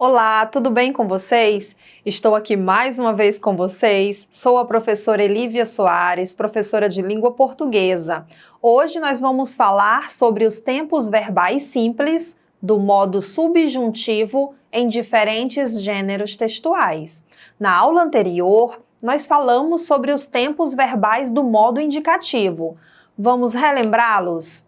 Olá, tudo bem com vocês? Estou aqui mais uma vez com vocês. Sou a professora Elívia Soares, professora de língua portuguesa. Hoje nós vamos falar sobre os tempos verbais simples do modo subjuntivo em diferentes gêneros textuais. Na aula anterior, nós falamos sobre os tempos verbais do modo indicativo. Vamos relembrá-los?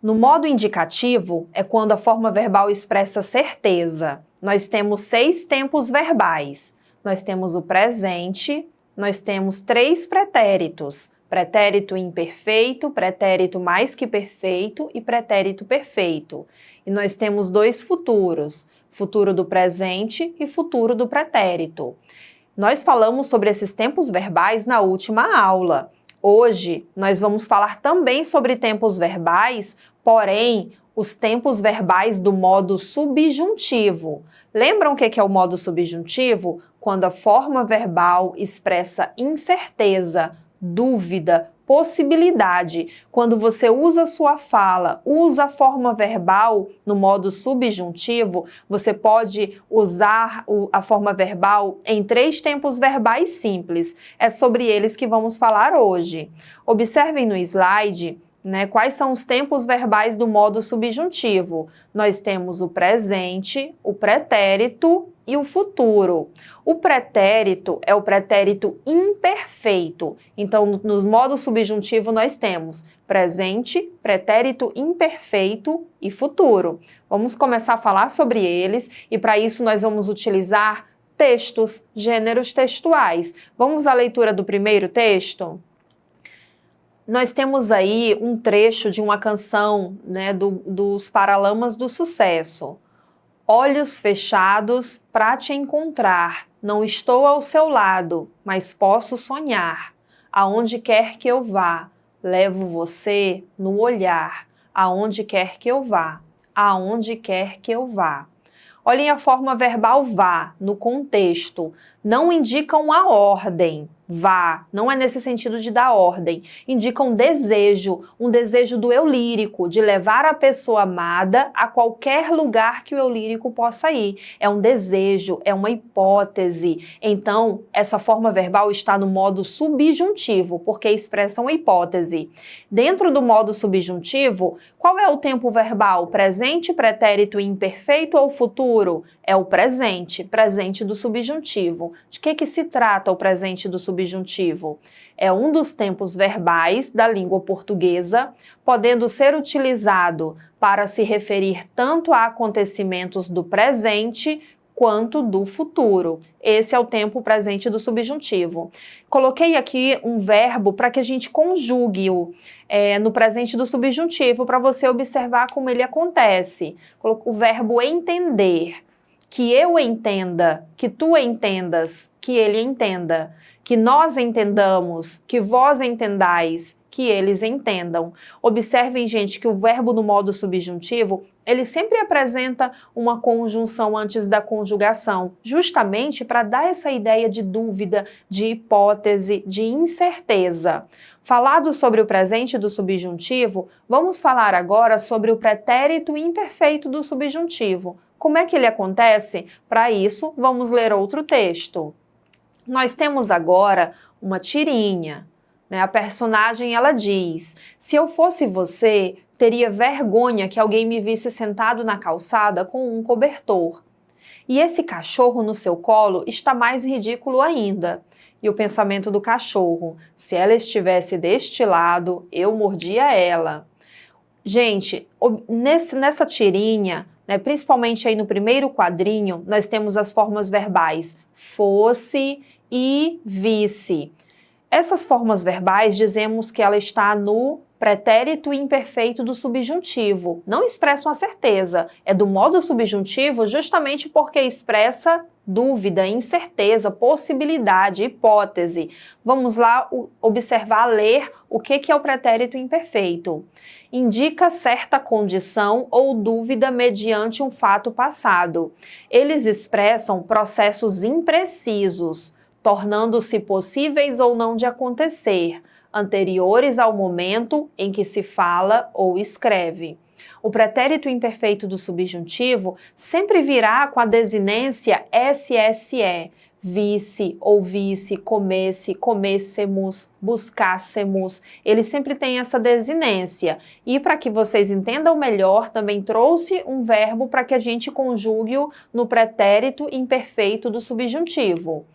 No modo indicativo, é quando a forma verbal expressa certeza. Nós temos 6 tempos verbais. Nós temos o presente, nós temos 3 pretéritos. Pretérito imperfeito, pretérito mais que perfeito e pretérito perfeito. E nós temos 2 futuros, futuro do presente e futuro do pretérito. Nós falamos sobre esses tempos verbais na última aula. Hoje, nós vamos falar também sobre tempos verbais, porém, os tempos verbais do modo subjuntivo. Lembram o que é o modo subjuntivo? Quando a forma verbal expressa incerteza, dúvida, possibilidade. Quando você usa sua fala, usa a forma verbal no modo subjuntivo, você pode usar a forma verbal em 3 tempos verbais simples. É sobre eles que vamos falar hoje. Observem no slide, quais são os tempos verbais do modo subjuntivo. Nós temos o presente, o pretérito e o futuro. O pretérito é o pretérito imperfeito. Então, no modo subjuntivo, nós temos presente, pretérito imperfeito e futuro. Vamos começar a falar sobre eles e, para isso, nós vamos utilizar textos, gêneros textuais. Vamos à leitura do primeiro texto? Nós temos aí um trecho de uma canção, dos Paralamas do Sucesso. Olhos fechados pra te encontrar, não estou ao seu lado, mas posso sonhar. Aonde quer que eu vá, levo você no olhar. Aonde quer que eu vá, aonde quer que eu vá. Olhem a forma verbal vá, no contexto. Não indicam a ordem. Vá, não é nesse sentido de dar ordem, indica um desejo do eu lírico, de levar a pessoa amada a qualquer lugar que o eu lírico possa ir. É um desejo, é uma hipótese. Então, essa forma verbal está no modo subjuntivo, porque expressa uma hipótese. Dentro do modo subjuntivo, qual é o tempo verbal? Presente, pretérito imperfeito ou futuro? É o presente, presente do subjuntivo. De que se trata o presente do subjuntivo? É um dos tempos verbais da língua portuguesa, podendo ser utilizado para se referir tanto a acontecimentos do presente quanto do futuro. Esse é o tempo presente do subjuntivo. Coloquei aqui um verbo para que a gente conjugue-o no presente do subjuntivo, para você observar como ele acontece. O verbo entender. Que eu entenda, que tu entendas, que ele entenda, que nós entendamos, que vós entendais, que eles entendam. Observem, gente, que o verbo no modo subjuntivo, ele sempre apresenta uma conjunção antes da conjugação, justamente para dar essa ideia de dúvida, de hipótese, de incerteza. Falado sobre o presente do subjuntivo, vamos falar agora sobre o pretérito imperfeito do subjuntivo. Como é que ele acontece? Para isso, vamos ler outro texto. Nós temos agora uma tirinha. A personagem, ela diz: se eu fosse você, teria vergonha que alguém me visse sentado na calçada com um cobertor. E esse cachorro no seu colo está mais ridículo ainda. E o pensamento do cachorro: se ela estivesse deste lado, eu mordia ela. Gente, nessa tirinha, principalmente aí no primeiro quadrinho, nós temos as formas verbais fosse e visse. Essas formas verbais dizemos que ela está no pretérito imperfeito do subjuntivo. Não expressam a certeza. É do modo subjuntivo justamente porque expressa dúvida, incerteza, possibilidade, hipótese. Vamos lá observar, ler o que é o pretérito imperfeito. Indica certa condição ou dúvida mediante um fato passado. Eles expressam processos imprecisos, tornando-se possíveis ou não de acontecer, anteriores ao momento em que se fala ou escreve. O pretérito imperfeito do subjuntivo sempre virá com a desinência SSE, visse, ouvisse, comesse, comêssemos, buscássemos. Ele sempre tem essa desinência. E para que vocês entendam melhor, também trouxe um verbo para que a gente conjugue-o no pretérito imperfeito do subjuntivo.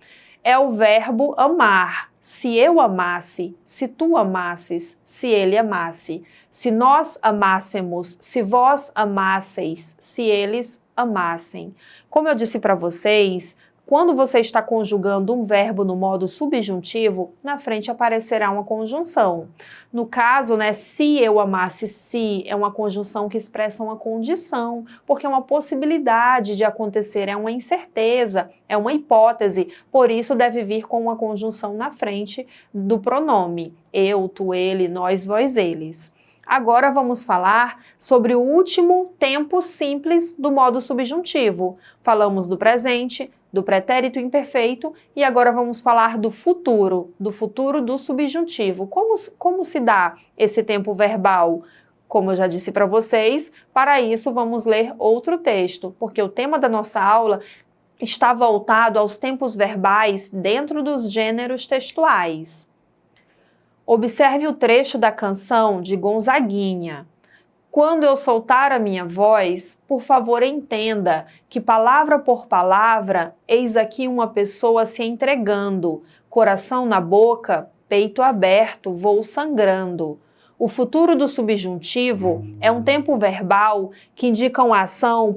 É o verbo amar. Se eu amasse, se tu amasses, se ele amasse. Se nós amássemos, se vós amasseis, se eles amassem. Como eu disse para vocês, quando você está conjugando um verbo no modo subjuntivo, na frente aparecerá uma conjunção. No caso, se eu amasse, se é uma conjunção que expressa uma condição, porque é uma possibilidade de acontecer, é uma incerteza, é uma hipótese, por isso deve vir com uma conjunção na frente do pronome. Eu, tu, ele, nós, vós, eles. Agora vamos falar sobre o último tempo simples do modo subjuntivo. Falamos do presente, do pretérito imperfeito e agora vamos falar do futuro do subjuntivo. Como se dá esse tempo verbal? Como eu já disse para vocês, para isso vamos ler outro texto, porque o tema da nossa aula está voltado aos tempos verbais dentro dos gêneros textuais. Observe o trecho da canção de Gonzaguinha. Quando eu soltar a minha voz, por favor entenda que palavra por palavra, eis aqui uma pessoa se entregando, coração na boca, peito aberto, vou sangrando. O futuro do subjuntivo é um tempo verbal que indica uma ação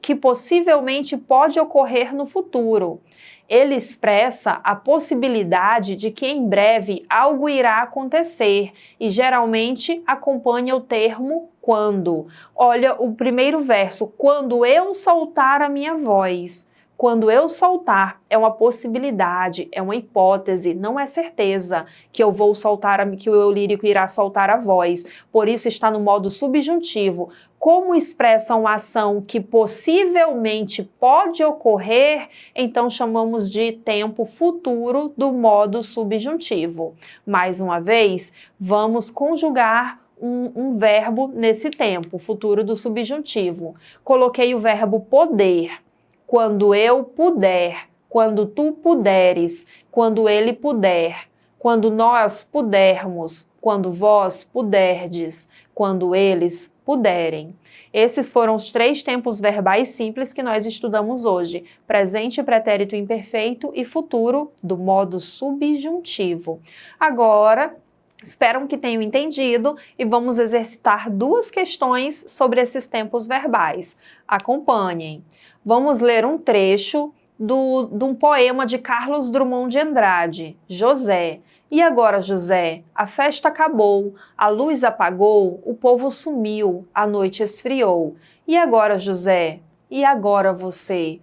que possivelmente pode ocorrer no futuro. Ele expressa a possibilidade de que em breve algo irá acontecer e geralmente acompanha o termo quando. Olha o primeiro verso, quando eu soltar a minha voz. Quando eu soltar, é uma possibilidade, é uma hipótese, não é certeza que eu vou soltar, que o eu lírico irá soltar a voz. Por isso está no modo subjuntivo. Como expressa uma ação que possivelmente pode ocorrer, então chamamos de tempo futuro do modo subjuntivo. Mais uma vez, vamos conjugar um verbo nesse tempo, futuro do subjuntivo. Coloquei o verbo poder. Quando eu puder, quando tu puderes, quando ele puder, quando nós pudermos, quando vós puderdes, quando eles puderem. Esses foram os 3 tempos verbais simples que nós estudamos hoje: presente, pretérito imperfeito e futuro do modo subjuntivo. Agora, espero que tenham entendido e vamos exercitar 2 questões sobre esses tempos verbais. Acompanhem. Vamos ler um trecho de um poema de Carlos Drummond de Andrade, José. E agora, José, a festa acabou, a luz apagou, o povo sumiu, a noite esfriou. E agora, José? E agora você?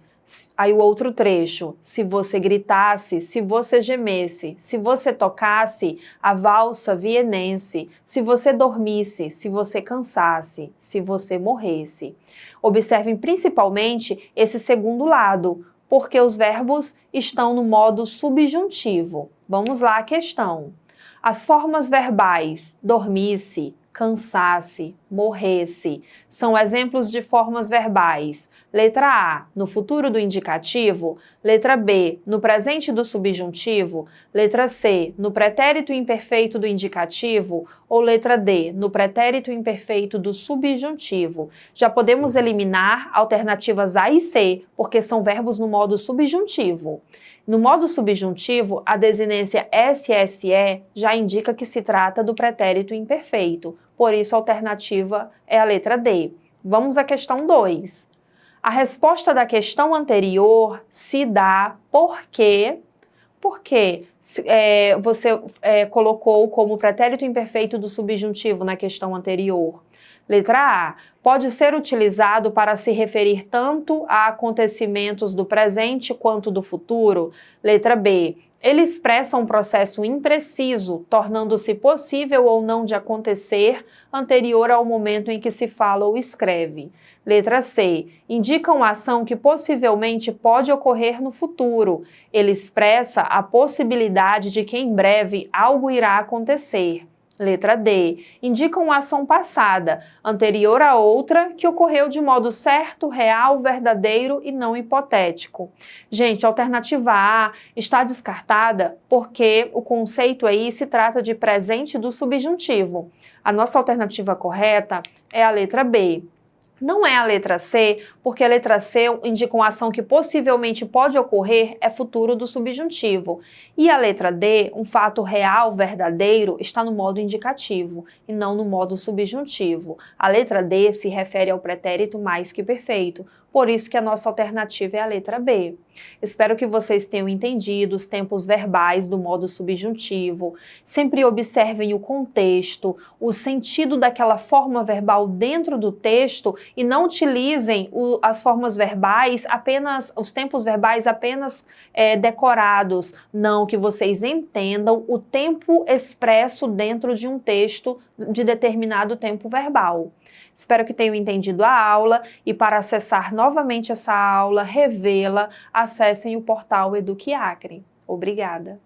Aí o outro trecho, se você gritasse, se você gemesse, se você tocasse a valsa vienense, se você dormisse, se você cansasse, se você morresse. Observem principalmente esse segundo lado, porque os verbos estão no modo subjuntivo. Vamos lá a questão. As formas verbais dormisse, cansasse, morresse, são exemplos de formas verbais. Letra A, no futuro do indicativo. Letra B, no presente do subjuntivo. Letra C, no pretérito imperfeito do indicativo. Ou letra D, no pretérito imperfeito do subjuntivo. Já podemos eliminar alternativas A e C, porque são verbos no modo subjuntivo. No modo subjuntivo, a desinência SSE já indica que se trata do pretérito imperfeito. Por isso, a alternativa é a letra D. Vamos à questão 2. A resposta da questão anterior se dá porque você colocou como pretérito imperfeito do subjuntivo na questão anterior. Letra A. Pode ser utilizado para se referir tanto a acontecimentos do presente quanto do futuro. Letra B. Ele expressa um processo impreciso, tornando-se possível ou não de acontecer anterior ao momento em que se fala ou escreve. Letra C. Indica uma ação que possivelmente pode ocorrer no futuro. Ele expressa a possibilidade de que em breve algo irá acontecer. Letra D. Indica uma ação passada, anterior a outra, que ocorreu de modo certo, real, verdadeiro e não hipotético. Gente, a alternativa A está descartada porque o conceito aí se trata de presente do subjuntivo. A nossa alternativa correta é a letra B. Não é a letra C, porque a letra C indica uma ação que possivelmente pode ocorrer, é futuro do subjuntivo. E a letra D, um fato real, verdadeiro, está no modo indicativo e não no modo subjuntivo. A letra D se refere ao pretérito mais que perfeito, por isso que a nossa alternativa é a letra B. Espero que vocês tenham entendido os tempos verbais do modo subjuntivo. Sempre observem o contexto, o sentido daquela forma verbal dentro do texto e não utilizem as formas verbais apenas, os tempos verbais apenas decorados. Não, que vocês entendam o tempo expresso dentro de um texto de determinado tempo verbal. Espero que tenham entendido a aula e para acessar novamente essa aula, revê-la, acessem o portal Eduque Acre. Obrigada!